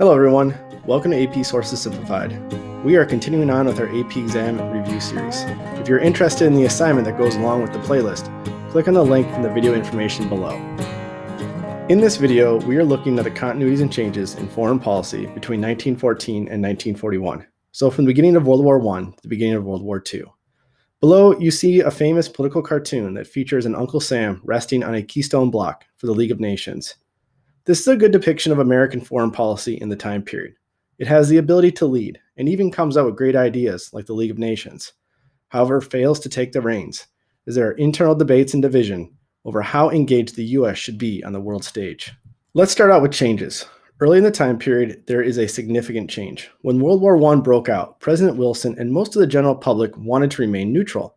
Hello everyone, welcome to AP Sources Simplified. We are continuing on with our AP exam review series. If you're interested in the assignment that goes along with the playlist, click on the link in the video information below. In this video, we are looking at the continuities and changes in foreign policy between 1914 and 1941. So from the beginning of World War I to the beginning of World War II. Below, you see a famous political cartoon that features an Uncle Sam resting on a keystone block for the League of Nations. This is a good depiction of American foreign policy in the time period. It has the ability to lead, and even comes out with great ideas like the League of Nations. However, fails to take the reins, as there are internal debates and division over how engaged the US should be on the world stage. Let's start out with changes. Early in the time period, there is a significant change. When World War I broke out, President Wilson and most of the general public wanted to remain neutral.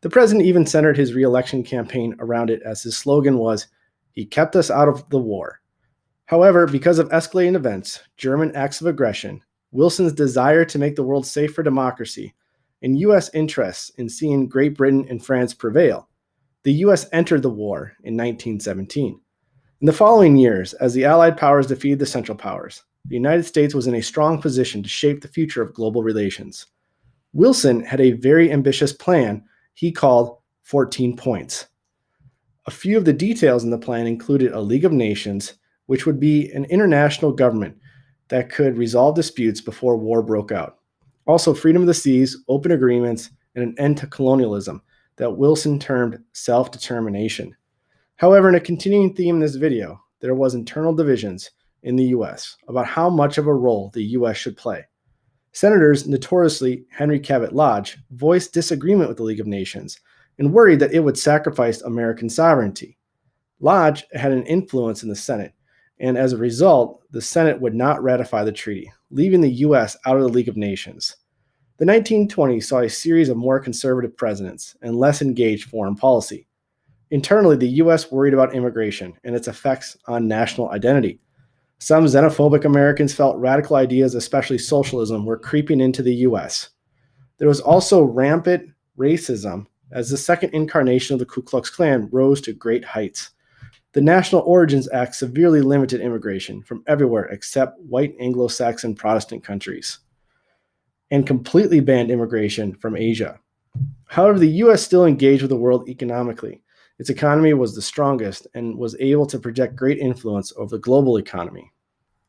The president even centered his re-election campaign around it, as his slogan was, "He kept us out of the war." However, because of escalating events, German acts of aggression, Wilson's desire to make the world safe for democracy, and U.S. interests in seeing Great Britain and France prevail, the U.S. entered the war in 1917. In the following years, as the Allied powers defeated the Central Powers, the United States was in a strong position to shape the future of global relations. Wilson had a very ambitious plan he called 14 points. A few of the details in the plan included a League of Nations, which would be an international government that could resolve disputes before war broke out. Also, freedom of the seas, open agreements, and an end to colonialism that Wilson termed self-determination. However, in a continuing theme in this video, there was internal divisions in the U.S. about how much of a role the U.S. should play. Senators, notoriously Henry Cabot Lodge, voiced disagreement with the League of Nations and worried that it would sacrifice American sovereignty. Lodge had an influence in the Senate, and as a result, the Senate would not ratify the treaty, leaving the U.S. out of the League of Nations. The 1920s saw a series of more conservative presidents and less engaged foreign policy. Internally, the U.S. worried about immigration and its effects on national identity. Some xenophobic Americans felt radical ideas, especially socialism, were creeping into the U.S. There was also rampant racism, as the second incarnation of the Ku Klux Klan rose to great heights. The National Origins Act severely limited immigration from everywhere except white Anglo-Saxon Protestant countries, and completely banned immigration from Asia. However, the U.S. still engaged with the world economically. Its economy was the strongest and was able to project great influence over the global economy.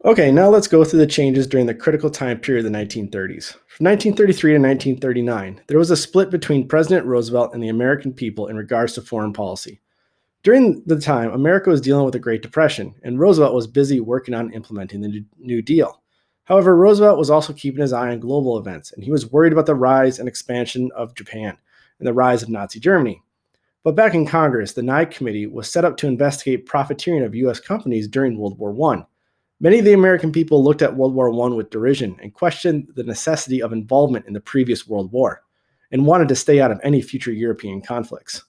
Okay, now let's go through the changes during the critical time period of the 1930s. From 1933 to 1939, there was a split between President Roosevelt and the American people in regards to foreign policy. During the time, America was dealing with the Great Depression, and Roosevelt was busy working on implementing the New Deal. However, Roosevelt was also keeping his eye on global events, and he was worried about the rise and expansion of Japan and the rise of Nazi Germany. But back in Congress, the Nye Committee was set up to investigate profiteering of U.S. companies during World War I. Many of the American people looked at World War I with derision and questioned the necessity of involvement in the previous World War, and wanted to stay out of any future European conflicts.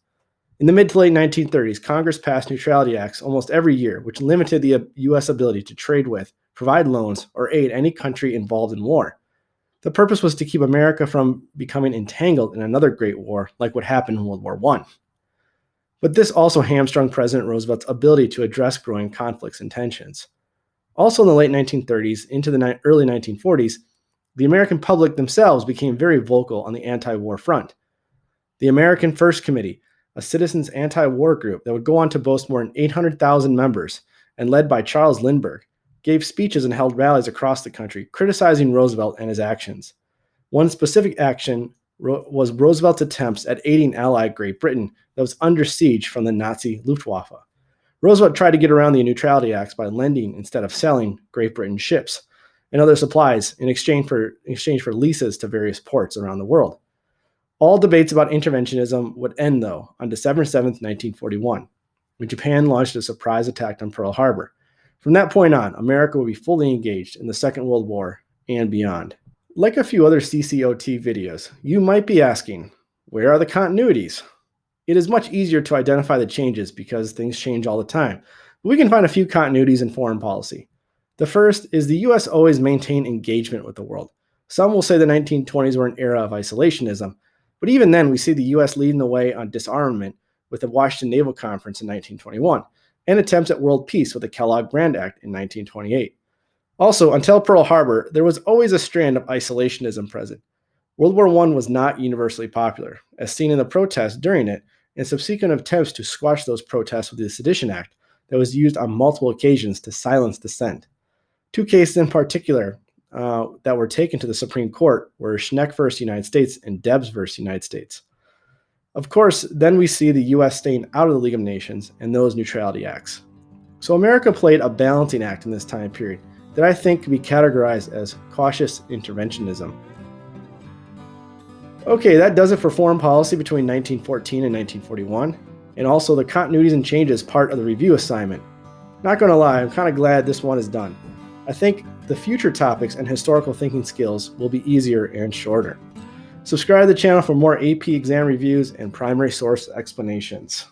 In the mid to late 1930s, Congress passed neutrality acts almost every year, which limited the U.S. ability to trade with, provide loans, or aid any country involved in war. The purpose was to keep America from becoming entangled in another great war like what happened in World War I. But this also hamstrung President Roosevelt's ability to address growing conflicts and tensions. Also in the late 1930s into the early 1940s, the American public themselves became very vocal on the anti-war front. The American First Committee, a citizens' anti-war group that would go on to boast more than 800,000 members and led by Charles Lindbergh, gave speeches and held rallies across the country criticizing Roosevelt and his actions. One specific action was Roosevelt's attempts at aiding allied Great Britain that was under siege from the Nazi Luftwaffe. Roosevelt tried to get around the neutrality acts by lending instead of selling Great Britain ships and other supplies in exchange for leases to various ports around the world. All debates about interventionism would end, though, on December 7, 1941, when Japan launched a surprise attack on Pearl Harbor. From that point on, America would be fully engaged in the Second World War and beyond. Like a few other CCOT videos, you might be asking, where are the continuities? It is much easier to identify the changes because things change all the time, but we can find a few continuities in foreign policy. The first is the U.S. always maintained engagement with the world. Some will say the 1920s were an era of isolationism, but even then we see the U.S. leading the way on disarmament with the Washington Naval Conference in 1921 and attempts at world peace with the Kellogg-Briand Act in 1928. Also, until Pearl Harbor, there was always a strand of isolationism present. World War I was not universally popular, as seen in the protests during it and subsequent attempts to squash those protests with the Sedition Act that was used on multiple occasions to silence dissent. Two cases in particular that were taken to the Supreme Court were Schneck versus United States and Debs versus United States. Of course, then we see the U.S. staying out of the League of Nations and those neutrality acts. So America played a balancing act in this time period that I think can be categorized as cautious interventionism. Okay, that does it for foreign policy between 1914 and 1941, and also the continuities and changes part of the review assignment. Not going to lie, I'm kind of glad this one is done. I think the future topics and historical thinking skills will be easier and shorter. Subscribe to the channel for more AP exam reviews and primary source explanations.